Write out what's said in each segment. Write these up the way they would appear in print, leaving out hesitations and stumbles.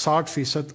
60%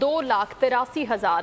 2,83,000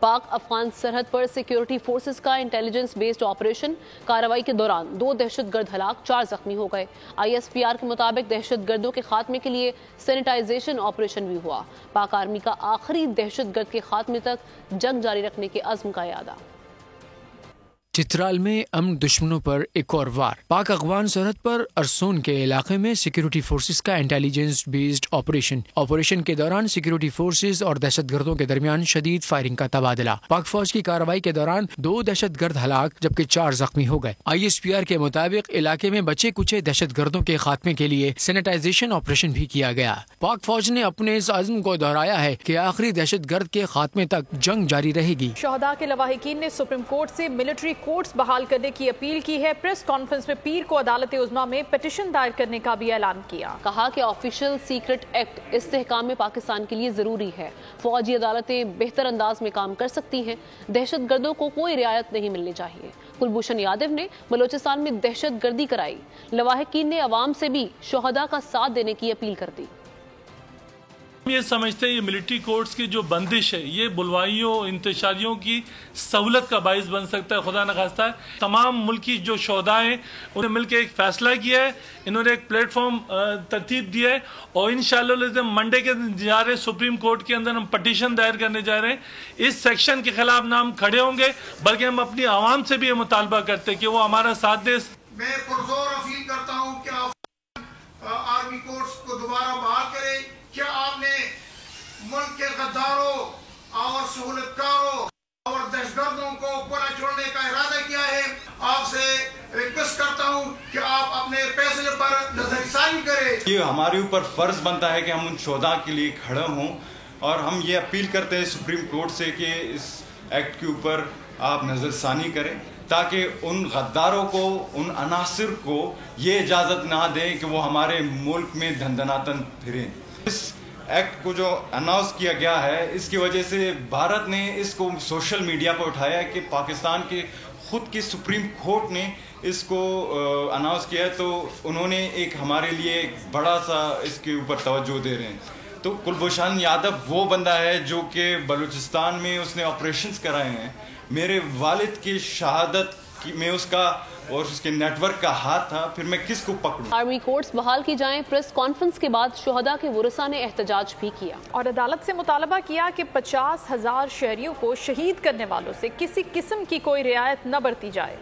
پاک افغان سرحد پر security forces کا intelligence based operation کارروائی کے دوران 2 دہشت گرد ہلاک، 4 زخمی ہو گئے۔ ISPR کے مطابق دہشت گردوں کے خاتمے کے لیے سینیٹائزیشن آپریشن بھی ہوا۔ پاک آرمی کا آخری دہشت گرد کے خاتمے تک جنگ جاری رکھنے کے عزم کا اعادہ۔ چترال میں امن دشمنوں پر ایک اور وار۔ پاک افغان سرحد پر ارسون کے علاقے میں سیکیورٹی فورسز کا انٹیلیجنس بیسڈ آپریشن کے دوران سیکیورٹی فورسز اور دہشت گردوں کے درمیان شدید فائرنگ کا تبادلہ۔ پاک فوج کی کارروائی کے دوران 2 دہشت گرد ہلاک جبکہ 4 زخمی ہو گئے۔ ISPR کے مطابق علاقے میں بچے کچے دہشت گردوں کے خاتمے کے لیے سینیٹائزیشن آپریشن بھی کیا گیا۔ پاک فوج نے اپنے اس عزم کو دہرایا ہے کہ آخری دہشت گرد کے خاتمے تک جنگ جاری رہے گی۔ شہداء کے لواحقین نے سپریم کورٹ سے ملٹری کورٹس بحال کرنے کی اپیل کی ہے۔ پریس کانفرنس میں پیر کو عدالت عظمیٰ میں پٹیشن دائر کرنے کا بھی اعلان کیا۔ کہا کہ آفیشل سیکرٹ ایکٹ استحکام پاکستان کے لیے ضروری ہے۔ فوجی عدالتیں بہتر انداز میں کام کر سکتی ہیں۔ دہشت گردوں کو کوئی رعایت نہیں ملنی چاہیے۔ کلبھوشن یادو نے بلوچستان میں دہشت گردی کرائی۔ لواحقین نے عوام سے بھی شہداء کا ساتھ دینے کی اپیل کر دی۔ یہ سمجھتے ہیں یہ ملٹری کورٹس کی جو بندش ہے یہ بلوائیوں انتشاریوں کی سہولت کا باعث بن سکتا ہے۔ خدا نخواستہ ہے تمام ملکی جو شہداء ہیں انہوں نے مل کے ایک فیصلہ کیا ہے، انہوں نے ایک پلیٹ فارم ترتیب دیا ہے اور انشاءاللہ منڈے کے جا رہے سپریم کورٹ کے اندر ہم پٹیشن دائر کرنے جا رہے ہیں۔ اس سیکشن کے خلاف نہ ہم کھڑے ہوں گے بلکہ ہم اپنی عوام سے بھی یہ مطالبہ کرتے ہیں کہ وہ ہمارا ساتھ دے۔ میں پرزور اپیل کرتا ہوں کہ آرمی کورٹس کو دوبارہ بحال کرے۔ کیا آپ نے ملک کے غداروں اور سہولت کاروں اور دہشت گردوں کو پورا چھوڑنے کا ارادہ کیا ہے؟ آپ سے ریکویسٹ کرتا ہوں کہ آپ اپنے فیصلے پر نظر ثانی کریں۔ یہ ہمارے اوپر فرض بنتا ہے کہ ہم ان شہداء کے لیے کھڑے ہوں اور ہم یہ اپیل کرتے ہیں سپریم کورٹ سے کہ اس ایکٹ کے اوپر آپ نظر ثانی کریں تاکہ ان غداروں کو، ان عناصر کو یہ اجازت نہ دیں کہ وہ ہمارے ملک میں دھندناتن پھریں۔ اس ایکٹ کو جو اناؤنس کیا گیا ہے اس کی وجہ سے بھارت نے اس کو سوشل میڈیا پر اٹھایا کہ پاکستان کے خود کی سپریم کورٹ نے اس کو اناؤنس کیا ہے، تو انہوں نے ایک ہمارے لیے ایک بڑا سا اس کے اوپر توجہ دے رہے ہیں۔ تو کلبھوشن یادو وہ بندہ ہے جو کہ بلوچستان میں اس نے آپریشنز کرائے ہیں۔ میرے والد کی شہادت میں اس کا اور اس کے نیٹ ورک کا ہاتھ تھا، پھر میں کس کو پکڑوں؟ آرمی کورٹس بحال کی جائیں۔ پریس کانفرنس کے بعد شہداء کے ورثاء نے احتجاج بھی کیا اور عدالت سے مطالبہ کیا کہ 50,000 شہریوں کو شہید کرنے والوں سے کسی قسم کی کوئی رعایت نہ برتی جائے۔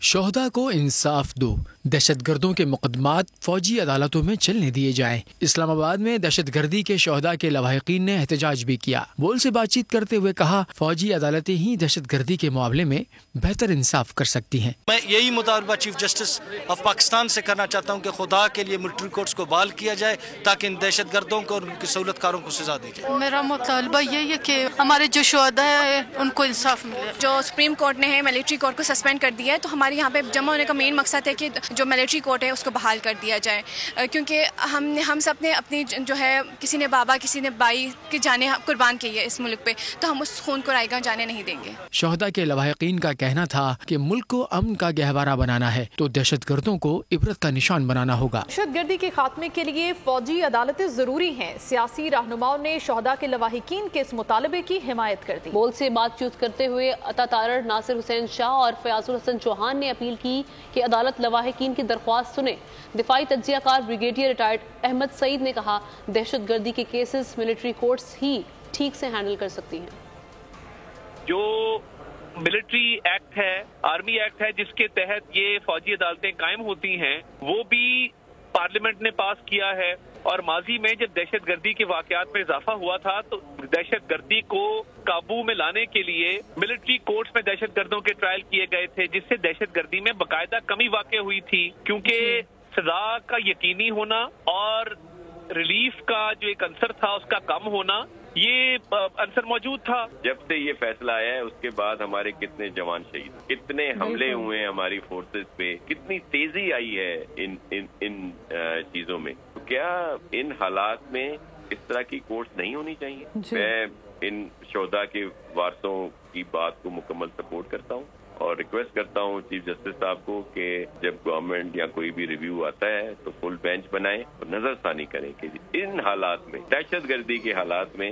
شہداء کو انصاف دو، دہشت گردوں کے مقدمات فوجی عدالتوں میں چلنے دیے جائیں۔ اسلام آباد میں دہشت گردی کے شہداء کے لواحقین نے احتجاج بھی کیا۔ بول سے بات چیت کرتے ہوئے کہا فوجی عدالتیں ہی دہشت گردی کے معاملے میں بہتر انصاف کر سکتی ہیں۔ میں یہی مطالبہ چیف جسٹس آف پاکستان سے کرنا چاہتا ہوں کہ خدا کے لیے ملٹری کورٹس کو بحال کیا جائے تاکہ ان دہشت گردوں کو اور ان کی سہولت کاروں کو سزا دی جائے۔ میرا مطالبہ یہی ہے کہ ہمارے جو شہداء ہیں ان کو انصاف ملے۔ جو سپریم کورٹ نے ہے ملٹری کورٹ کو سسپینڈ کر دیا ہے، تو ہمارے یہاں پہ جمع ہونے کا مین مقصد ہے کہ جو ملٹری کورٹ ہے اس کو بحال کر دیا جائے، کیونکہ ہم سب نے اپنی جو ہے کسی نے بابا کسی نے بھائی کی جانیں قربان کی ہے اس ملک پہ، تو ہم اس خون کو رائے گاں جانے نہیں دیں گے۔ شہداء کے لواحقین کا کہنا تھا کہ ملک کو امن کا گہوارہ بنانا ہے تو دہشت گردوں کو عبرت کا نشان بنانا ہوگا۔ دہشت گردی کے خاتمے کے لیے فوجی عدالتیں ضروری ہیں۔ سیاسی رہنماؤں نے شہداء کے لواحقین کے اس مطالبے کی حمایت کر دی۔ بول سے بات چیت کرتے ہوئے عطا تارڑ، ناصر حسین شاہ اور فیاض الحسن چوہان نے اپیل کی کہ عدالت لواحقین کی درخواست سنے۔ دفاعی تجزیہ کار بریگیڈیئر ریٹائرڈ احمد سعید نے کہا دہشت گردی کے کیسز ملٹری کورٹس ہی ٹھیک سے ہینڈل کر سکتی ہیں۔ جو ملٹری ایکٹ ہے، آرمی ایکٹ ہے جس کے تحت یہ فوجی عدالتیں قائم ہوتی ہیں، وہ بھی پارلیمنٹ نے پاس کیا ہے، اور ماضی میں جب دہشت گردی کے واقعات میں اضافہ ہوا تھا تو دہشت گردی کو قابو میں لانے کے لیے ملٹری کورٹس میں دہشت گردوں کے ٹرائل کیے گئے تھے، جس سے دہشت گردی میں باقاعدہ کمی واقع ہوئی تھی، کیونکہ سزا کا یقینی ہونا اور ریلیف کا جو ایک عنصر تھا اس کا کم ہونا، یہ عنصر موجود تھا۔ جب سے یہ فیصلہ آیا ہے اس کے بعد ہمارے کتنے جوان شہید، کتنے حملے ہوئے ہیں ہماری فورسز پہ، کتنی تیزی آئی ہے ان چیزوں میں، تو کیا ان حالات میں اس طرح کی کورٹس نہیں ہونی چاہیے؟ میں ان شہداء کے وارثوں کی بات کو مکمل سپورٹ کرتا ہوں اور ریکویسٹ کرتا ہوں چیف جسٹس صاحب کو کہ جب گورنمنٹ یا کوئی بھی ریویو آتا ہے تو فل بینچ بنائیں اور نظر ثانی کریں کہ ان حالات میں، دہشت گردی کے حالات میں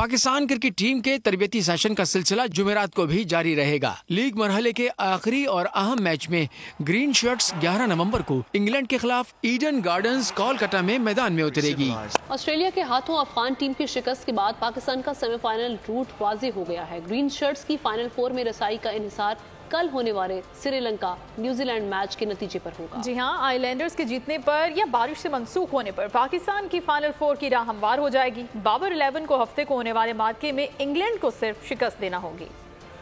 پاکستان کرکٹ ٹیم کے تربیتی سیشن کا سلسلہ جمعرات کو بھی جاری رہے گا۔ لیگ مرحلے کے آخری اور اہم میچ میں گرین شرٹس 11 نومبر کو انگلینڈ کے خلاف ایڈن گارڈنز کولکتہ میں میدان میں اترے گی۔ آسٹریلیا کے ہاتھوں افغان ٹیم کی شکست کے بعد پاکستان کا سیمی فائنل روٹ واضح ہو گیا ہے۔ گرین شرٹس کی فائنل 4 میں رسائی کا انحصار کل ہونے والے Sri Lanka New Zealand match کے نتیجے پر ہوگا۔ جی ہاں، آئی لینڈرز کے جیتنے پر یا بارش سے منسوخ ہونے پر پاکستان کی فائنل 4 کی راہ ہموار ہو جائے گی۔ بابر 11 کو ہفتے کو ہونے والے مارکے میں انگلینڈ کو صرف شکست دینا ہوگی۔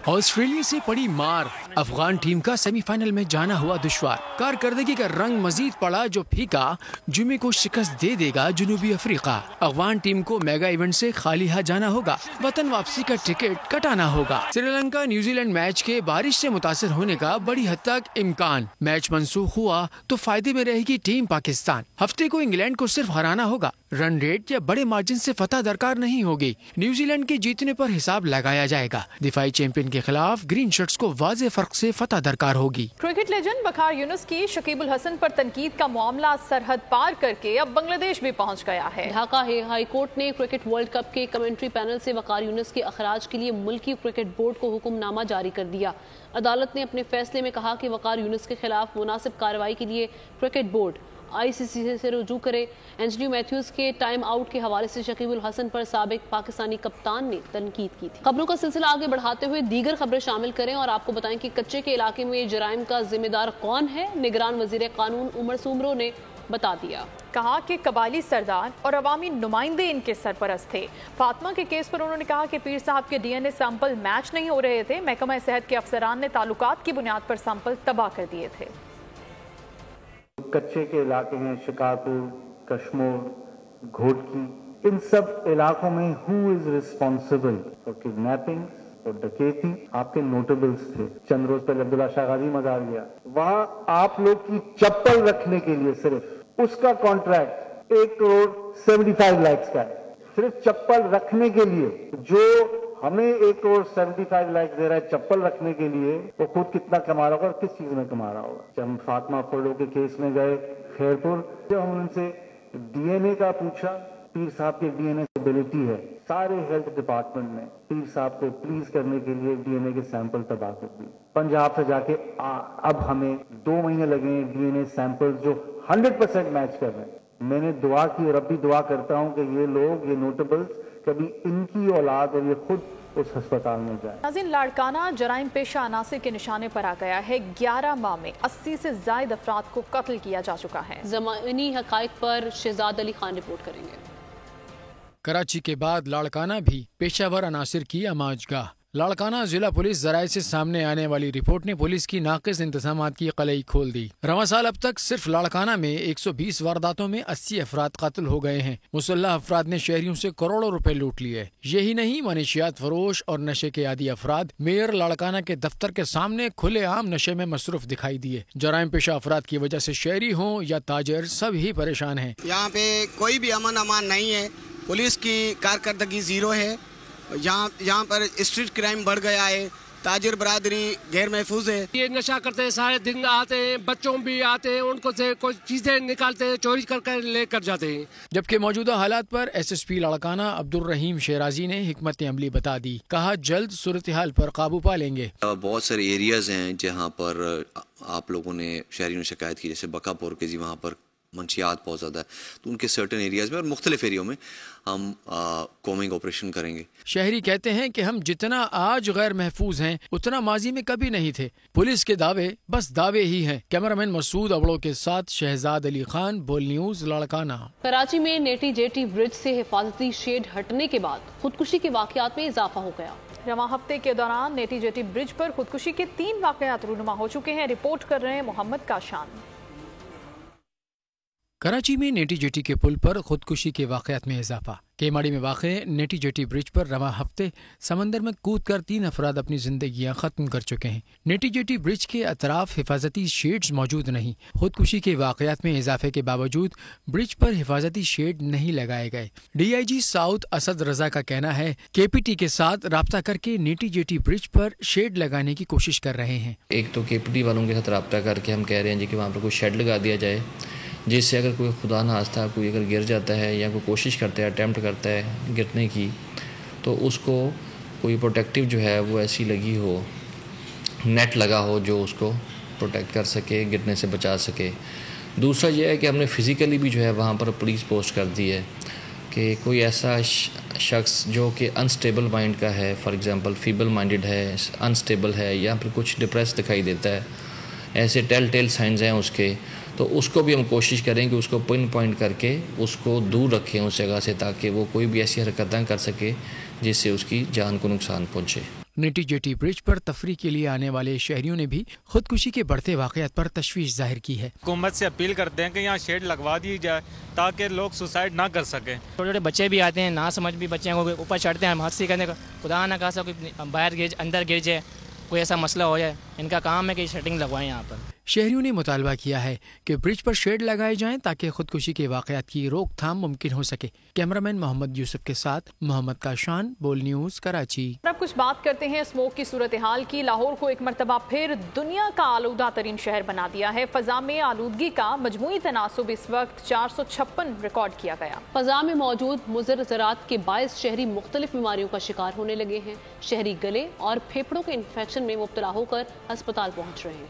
آسٹریلیا سے پڑی مار، افغان ٹیم کا سیمی فائنل میں جانا ہوا دشوار۔ کارکردگی کا رنگ مزید پڑا جو پھیکا جمعے کو شکست دے دے گا جنوبی افریقہ۔ افغان ٹیم کو میگا ایونٹ سے خالی ہاتھ جانا ہوگا، وطن واپسی کا ٹکٹ کٹانا ہوگا۔ Sri Lanka New Zealand match کے بارش سے متاثر ہونے کا بڑی حد تک امکان۔ میچ منسوخ ہوا تو فائدے میں رہے گی ٹیم پاکستان۔ ہفتے کو انگلینڈ کو صرف ہرانا ہوگا، رن ریٹ یا بڑے مارجن سے فتح درکار نہیں ہوگی۔ نیوزی لینڈ کے جیتنے پر حساب لگایا جائے گا۔ دفاعی چیمپئن کے خلاف گرین شرٹس کو واضح فرق سے فتح درکار ہوگی۔ کرکٹ لیجنڈ وقار یونس کی شکیب الحسن پر تنقید کا معاملہ سرحد پار کر کے اب بنگلہ دیش بھی پہنچ گیا ہے۔ ڈھاکہ ہائی کورٹ نے کرکٹ ورلڈ کپ کے کمنٹری پینل سے وقار یونس کے اخراج کے لیے ملکی کرکٹ بورڈ کو حکم نامہ جاری کر دیا۔ عدالت نے اپنے فیصلے میں کہا کہ وقار یونس کے خلاف مناسب کارروائی کے لیے کرکٹ بورڈ ICC سے رجوع کرے۔ اینجلیو میتھیوز کے ٹائم آؤٹ کے حوالے سے شکیب الحسن پر سابق پاکستانی کپتان نے تنقید کی تھی۔ خبروں کا سلسلہ آگے بڑھاتے ہوئے دیگر خبریں شامل کریں اور آپ کو بتائیں کہ کچے کے علاقے میں جرائم کا ذمہ دار کون ہے۔ نگران وزیر قانون عمر سومرو نے بتا دیا، کہا کہ قبائلی سردار اور عوامی نمائندے ان کے سرپرست تھے۔ فاطمہ کے کیس پر انہوں نے کہا کہ پیر صاحب کے DNA سیمپل میچ نہیں ہو رہے تھے۔ محکمہ صحت کے افسران نے تعلقات کی بنیاد پر سیمپل تباہ کر دیے تھے۔ کچے کے علاقے ہیں، شکارپور، کشمور، گھوٹکی، ان سب علاقوں میں ہو از ریسپانسبل فار کڈنیپنگ اور ڈکیتی؟ آپ کے نوٹیبلز تھے۔ چند روز پہلے عبداللہ شاہ غازی مزار گیا، وہاں آپ لوگ کی چپل رکھنے کے لیے صرف اس کا کانٹریکٹ 1.75 کروڑ کا ہے، صرف چپل رکھنے کے لیے۔ جو ہمیں 1.75 کروڑ دے رہا ہے چپل رکھنے کے لیے، وہ خود کتنا کما رہا ہوگا اور کس چیز میں کما رہا ہوگا۔ جب ہم فاطمہ فوڈو کے کیس میں گئے خیرپور، جب ہم ان سے DNA کا پوچھا، پیر صاحب کے DNA اسٹیبلٹی ہے، سارے ہیلتھ ڈپارٹمنٹ نے پیر صاحب کو پلیز کرنے کے لیے DNA کے سیمپل تباہ کر دی۔ پنجاب سے جا کے اب ہمیں 2 مہینے لگے ہیں DNA سیمپل جو 100% میچ کر رہے ہیں۔ میں نے دعا کی اور اب بھی دعا کرتا ہوں کہ یہ لوگ، یہ نوٹیبلز، کبھی ان کی اولاد اور یہ خود اس ہسپتال میں جائیں۔ ناظرین، لاڑکانہ جرائم پیشہ عناصر کے نشانے پر آ گیا ہے۔ 11 ماہ میں 80 سے زائد افراد کو قتل کیا جا چکا ہے۔ زمینی حقائق پر شہزاد علی خان رپورٹ کریں گے۔ کراچی کے بعد لاڑکانہ بھی پیشہ ور عناصر کی آماج گاہ۔ لاڑکانہ ضلع پولیس ذرائع سے سامنے آنے والی رپورٹ نے پولیس کی ناقص انتظامات کی قلعی کھول دی۔ رواں سال اب تک صرف لاڑکانہ میں 120 وارداتوں میں 80 افراد قتل ہو گئے ہیں۔ مسلح افراد نے شہریوں سے کروڑوں روپے لوٹ لیے۔ یہی نہیں، منشیات فروش اور نشے کے عادی افراد میئر لاڑکانہ کے دفتر کے سامنے کھلے عام نشے میں مصروف دکھائی دیے۔ جرائم پیشہ افراد کی وجہ سے شہری ہوں یا تاجر سب ہی پریشان ہیں۔ یہاں پہ کوئی بھی امن امان نہیں ہے، پولیس کی کارکردگی زیرو ہے۔ یہاں پر اسٹریٹ کرائم بڑھ گیا ہے، تاجر برادری غیر محفوظ ہے۔ یہ نشہ کرتے ہیں، سارے دن آتے ہیں، بچوں بھی آتے ہیں، ان کو سے کوئی چیزیں نکالتے ہیں، چوری کر لے کر جاتے ہیں۔ جبکہ موجودہ حالات پر SSP لاڑکانہ عبدالرحیم شیرازی نے حکمت عملی بتا دی۔ کہا جلد صورتحال پر قابو پا لیں گے۔ بہت سارے ایریاز ہیں جہاں پر آپ لوگوں نے شہریوں نے شکایت کی، جیسے بکا پور کے وہاں پر منشیات بہت زیادہ ہے، تو ان کے سرٹن ایریاز میں اور مختلف ایریوں میں ہم کومنگ آپریشن کریں گے۔ شہری کہتے ہیں کہ ہم جتنا آج غیر محفوظ ہیں اتنا ماضی میں کبھی نہیں تھے۔ پولیس کے دعوے بس دعوے ہی ہیں۔ کیمرامین مسعود اوڑو کے ساتھ شہزاد علی خان، بول نیوز، لاڑکانہ۔ کراچی میں نیٹی جیٹی برج سے حفاظتی شیڈ ہٹنے کے بعد خودکشی کے واقعات میں اضافہ ہو گیا۔ رواں ہفتے کے دوران نیٹی جیٹی برج پر خودکشی کے 3 واقعات رونما ہو چکے ہیں۔ رپورٹ کر رہے ہیں محمد کاشان۔ کراچی میں نیٹی جیٹی کے پل پر خودکشی کے واقعات میں اضافہ۔ کیماڑی میں واقع نیٹی جیٹی برج پر رواں ہفتے سمندر میں کود کر 3 افراد اپنی زندگیاں ختم کر چکے ہیں۔ نیٹی جیٹی برج کے اطراف حفاظتی شیڈز موجود نہیں۔ خودکشی کے واقعات میں اضافے کے باوجود برج پر حفاظتی شیڈ نہیں لگائے گئے۔ DIG ساؤتھ اسد رضا کا کہنا ہے KPT کے ساتھ رابطہ کر کے نیٹی جیٹی برج پر شیڈ لگانے کی کوشش کر رہے ہیں۔ ایک تو KPT والوں کے ساتھ رابطہ کر کے ہم کہہ رہے ہیں کہ وہاں پر کوئی شیڈ لگا دیا جائے، جس سے اگر کوئی خدا نخواستہ کوئی اگر گر جاتا ہے یا کوئی کوشش کرتا ہے، اٹیمپٹ کرتا ہے گرنے کی، تو اس کو کوئی پروٹیکٹیو جو ہے وہ ایسی لگی ہو، نیٹ لگا ہو جو اس کو پروٹیکٹ کر سکے، گرنے سے بچا سکے۔ دوسرا یہ ہے کہ ہم نے فزیکلی بھی جو ہے وہاں پر پولیس پوسٹ کر دی ہے کہ کوئی ایسا شخص جو کہ انسٹیبل مائنڈ کا ہے، فار ایگزامپل فیبل مائنڈڈ ہے، انسٹیبل ہے، یا پھر کچھ ڈپریس دکھائی دیتا ہے، ایسے ٹیل سائنز ہیں اس کے، تو اس کو بھی ہم کوشش کریں کہ اس کو پن پوائنٹ کر کے اس کو دور رکھیں اس جگہ سے، تاکہ وہ کوئی بھی ایسی حرکت نہ کر سکے جس سے اس کی جان کو نقصان پہنچے۔ نیٹی جیٹی برج پر تفریح کے لیے آنے والے شہریوں نے بھی خودکشی کے بڑھتے واقعات پر تشویش ظاہر کی ہے۔ حکومت سے اپیل کرتے ہیں کہ یہاں شیڈ لگوا دی جائے تاکہ لوگ سوسائڈ نہ کر سکیں۔ چھوٹے چھوٹے بچے بھی آتے ہیں، نہ سمجھ بھی بچوں کو اوپر چڑھتے ہیں حادثے کرنے کا، خدا نہ خاصا کوئی باہر اندر گر جائے، کوئی ایسا مسئلہ ہو جائے، ان کا کام ہے کہ شیڈنگ لگوائیں یہاں پر۔ شہریوں نے مطالبہ کیا ہے کہ برج پر شیڈ لگائے جائیں تاکہ خودکشی کے واقعات کی روک تھام ممکن ہو سکے۔ کیمرامین محمد یوسف کے ساتھ محمد کاشان، بول نیوز، کراچی۔ اب کچھ بات کرتے ہیں اسموگ کی صورتحال کی۔ لاہور کو ایک مرتبہ پھر دنیا کا آلودہ ترین شہر بنا دیا ہے۔ فضا میں آلودگی کا مجموعی تناسب اس وقت 456 ریکارڈ کیا گیا۔ فضا میں موجود مضر ذرات کے باعث شہری مختلف بیماریوں کا شکار ہونے لگے ہیں۔ شہری گلے اور پھیپھڑوں کے انفیکشن میں مبتلا ہو کر ہسپتال پہنچ رہے ہیں۔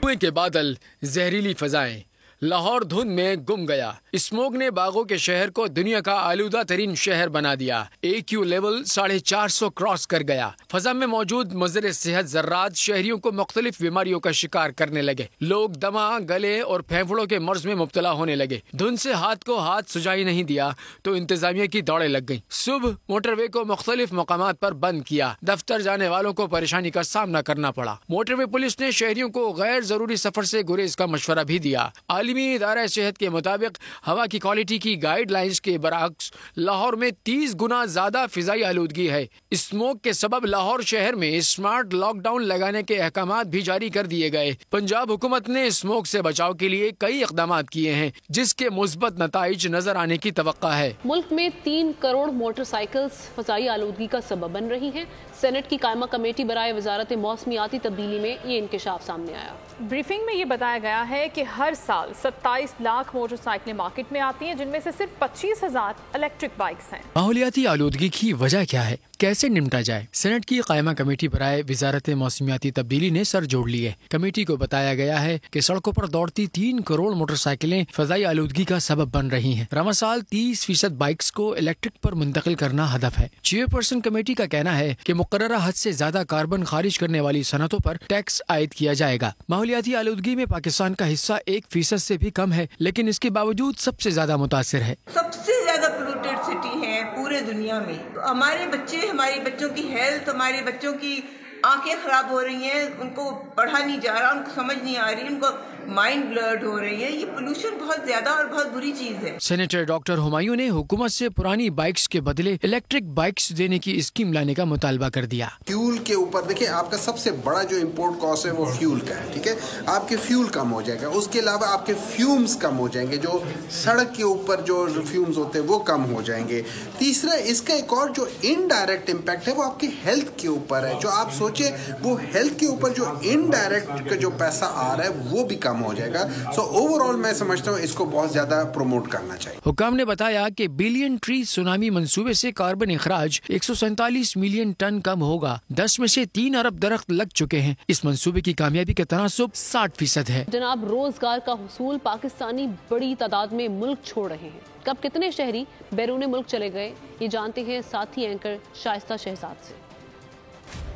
دھوئیں کے بادل، زہریلی فضائیں، لاہور دھند میں گم گیا۔ اسموگ نے باغوں کے شہر کو دنیا کا آلودہ ترین شہر بنا دیا۔ AQ لیول 450 کراس کر گیا۔ فضا میں موجود مضر صحت ذرات شہریوں کو مختلف بیماریوں کا شکار کرنے لگے۔ لوگ دمہ، گلے اور پھیپھڑوں کے مرض میں مبتلا ہونے لگے۔ دھند سے ہاتھ کو ہاتھ سجائی نہیں دیا تو انتظامیہ کی دوڑیں لگ گئیں۔ صبح موٹر وے کو مختلف مقامات پر بند کیا۔ دفتر جانے والوں کو پریشانی کا سامنا کرنا پڑا۔ موٹر وے پولیس نے شہریوں کو غیر ضروری سفر سے گریز کا مشورہ بھی دیا۔ عالمی ادارہ صحت کے مطابق ہوا کی کوالٹی کی گائیڈ لائنز کے برعکس لاہور میں 30 گنا زیادہ فضائی آلودگی ہے۔ اسموگ کے سبب لاہور شہر میں اسمارٹ لاک ڈاؤن لگانے کے احکامات بھی جاری کر دیے گئے۔ پنجاب حکومت نے اسموگ سے بچاؤ کے لیے کئی اقدامات کیے ہیں جس کے مثبت نتائج نظر آنے کی توقع ہے۔ ملک میں 3 کروڑ موٹر سائیکلز فضائی آلودگی کا سبب بن رہی ہیں۔ سینٹ کی قائمہ کمیٹی برائے وزارت موسمیاتی تبدیلی میں یہ انکشاف سامنے آیا۔ بریفنگ میں یہ بتایا گیا ہے کہ ہر سال 27 لاکھ موٹر سائیکلیں مارکیٹ میں آتی ہیں، جن میں سے صرف 25,000 الیکٹرک بائکس ہیں۔ ماحولیاتی آلودگی کی وجہ کیا ہے، کیسے نمٹا جائے؟ سینٹ کی قائمہ کمیٹی برائے وزارت موسمیاتی تبدیلی نے سر جوڑ لی ہے۔ کمیٹی کو بتایا گیا ہے کہ سڑکوں پر دوڑتی 3 کروڑ موٹر سائیکلیں فضائی آلودگی کا سبب بن رہی ہیں۔ رواں سال 30% بائکس کو الیکٹرک پر منتقل کرنا ہدف ہے۔ چیئرپرسن کمیٹی کا کہنا ہے کہ مقررہ حد سے زیادہ کاربن خارج کرنے والی صنعتوں پر ٹیکس عائد کیا جائے گا۔ ماحولیاتی آلودگی میں پاکستان کا حصہ 1% سے بھی کم ہے، لیکن اس کے باوجود سب سے زیادہ متاثر ہے۔ سب سے زیادہ پولوٹیڈ سٹی ہے پورے دنیا میں۔ ہمارے بچے، ہمارے بچوں کی ہیلتھ، ہمارے بچوں کی آنکھیں خراب ہو رہی ہیں، ان کو پڑھا نہیں جا رہا، ان کو سمجھ نہیں آ رہی، ان کو مائنڈ بلرڈ ہو رہی ہے۔ یہ پولوشن بہت زیادہ اور بہت بری چیز ہے۔ سینیٹر ڈاکٹر ہمایوں نے حکومت سے پرانی بائکس کے بدلے الیکٹرک بائکس دینے کی اسکیم لانے کا مطالبہ کر دیا۔ فیول کے اوپر دیکھیں، آپ کا سب سے بڑا جو امپورٹ کاسٹ ہے وہ فیول کا ہے، ٹھیک ہے، آپ کے فیول کم ہو جائے گا۔ اس کے علاوہ آپ کے فیومز کم ہو جائیں گے، جو سڑک کے اوپر جو فیومز ہوتے ہیں وہ کم ہو جائیں گے۔ تیسرا، اس کا ایک اور جو انڈائریکٹ امپیکٹ ہے وہ آپ کی ہیلتھ کے اوپر ہے۔ جو آپ سوچیں وہ ہیلتھ کے اوپر جو انڈائریکٹ کا جو پیسہ آ رہا ہے وہ بھی کم ہو جائے گا۔ سو اوور آل میں سمجھتا ہوں اس کو بہت زیادہ پروموٹ کرنا چاہیے۔ حکام نے بتایا کہ بلین ٹری سونامی منصوبے سے کاربن اخراج 147 ملین ٹن کم ہوگا۔ 10 میں سے 3 ارب درخت لگ چکے ہیں۔ اس منصوبے کی کامیابی کا تناسب 60% ہے۔ جناب، روزگار کا حصول پاکستانی بڑی تعداد میں ملک چھوڑ رہے ہیں۔ کب کتنے شہری بیرون ملک چلے گئے، یہ جانتے ہیں ساتھی اینکر شائستہ شہزاد سے۔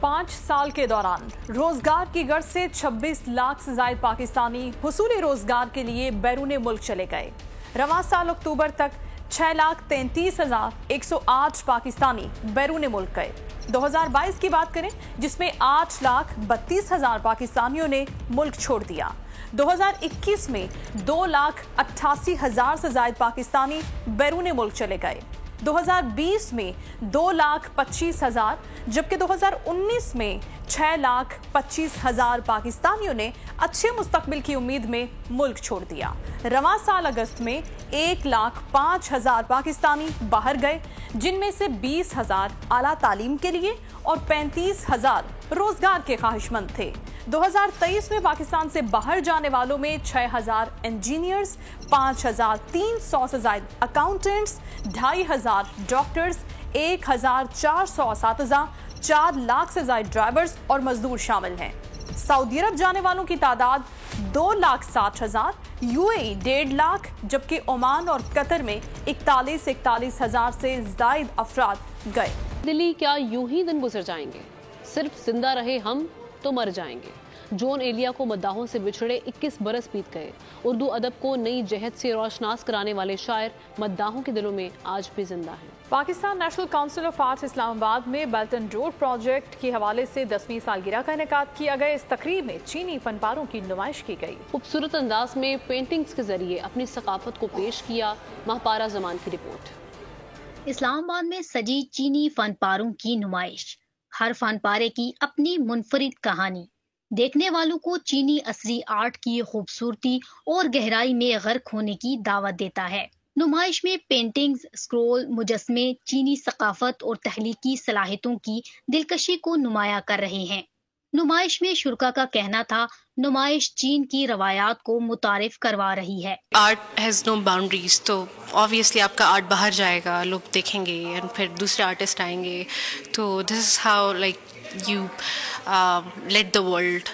5 سال کے دوران روزگار کی غرض سے 26 لاکھ سے زائد پاکستانی حصول روزگار کے لیے بیرون ملک چلے گئے۔ رواں سال اکتوبر تک 6,33,108 پاکستانی بیرون ملک گئے۔ 2022 کی بات کریں جس میں 8,32,000 پاکستانیوں نے ملک چھوڑ دیا۔ 2021 میں 2,88,000 سے زائد پاکستانی بیرون ملک چلے گئے۔ 2020 میں 2,25,000 جبکہ 2019 میں 6,25,000 پاکستانیوں نے اچھے مستقبل کی امید میں ملک چھوڑ دیا۔ رواں سال اگست میں 1,05,000 پاکستانی باہر گئے، جن میں سے 20,000 اعلیٰ تعلیم کے لیے اور 35,000 روزگار کے خواہش مند تھے۔ 2023 میں پاکستان سے باہر جانے والوں میں 6,000 انجینئرز، 5,300 سے زائد اکاؤنٹنٹس، 2,500 ڈاکٹرز، 1400 اساتذہ، 4 لاکھ سے زائد ڈرائیورز اور مزدور شامل ہیں۔ سعودی عرب جانے والوں کی تعداد 2,60,000، UAE 1.5 لاکھ، جبکہ عمان اور قطر میں 41,000 سے زائد افراد گئے۔ دلی کیا یوں ہی دن گزر جائیں گے؟ صرف زندہ رہے ہم تو مر جائیں گے۔ جون ایلیا کو مداحوں سے بچھڑے 21 برس بیت گئے۔ اردو ادب کو نئی جہت سے روشناس کرانے والے شاعر مداحوں کے دلوں میں آج بھی زندہ ہیں۔ Pakistan national council of arts Islamabad میں بیلٹ اینڈ روڈ پروجیکٹ کے حوالے سے 10ویں سالگرہ کا انعقاد کیا گیا۔ اس تقریب میں چینی فن پاروں کی نمائش کی گئی۔ خوبصورت انداز میں پینٹنگز کے ذریعے اپنی ثقافت کو پیش کیا۔ ماہپارہ زمان کی رپورٹ۔ اسلام آباد میں سجی چینی فن پاروں کی نمائش، ہر فن پارے کی اپنی منفرد کہانی، دیکھنے والوں کو چینی عصری آرٹ کی خوبصورتی اور گہرائی میں غرق ہونے کی دعوت دیتا ہے۔ نمائش میں پینٹنگز، اسکرول، مجسمے چینی ثقافت اور تخلیقی صلاحیتوں کی دلکشی کو نمایاں کر رہے ہیں۔ نمائش میں شرکا کا کہنا تھا، نمائش چین کی روایات کو متعارف کروا رہی ہے۔ آرٹ ہیز نو باؤنڈریز، تو آبویسلی آپ کا آرٹ باہر جائے گا، لوگ دیکھیں گے اور پھر دوسرے آرٹسٹ آئیں گے، تو this is how like you let the world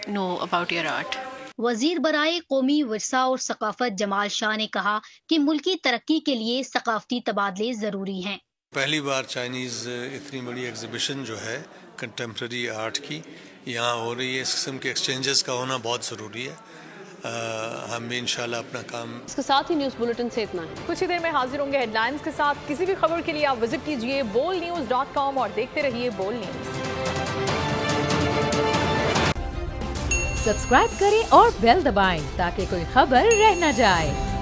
know about your art. وزیر برائے قومی ورثہ اور ثقافت جمال شاہ نے کہا کہ ملکی ترقی کے لیے ثقافتی تبادلے ضروری ہیں۔ پہلی بار چائنیز اتنی بڑی ایگزیبیشن جو ہے کنٹمپرری آرٹ کی یہاں ہو رہی ہے، اس قسم کے ایکسچینجز کا ہونا بہت ضروری ہے۔ ہم بھی انشاءاللہ اپنا کام۔ اس کے ساتھ ہی نیوز بلیٹن سے اتنا ہے۔ کچھ ہی دیر میں حاضر ہوں گے ہیڈ لائنز کے ساتھ۔ کسی بھی خبر کے لیے آپ وزٹ کیجیے bolnews.com اور دیکھتے رہیے بول نیوز۔ سبسکرائب کریں اور بیل دبائیں تاکہ کوئی خبر رہ نہ جائے۔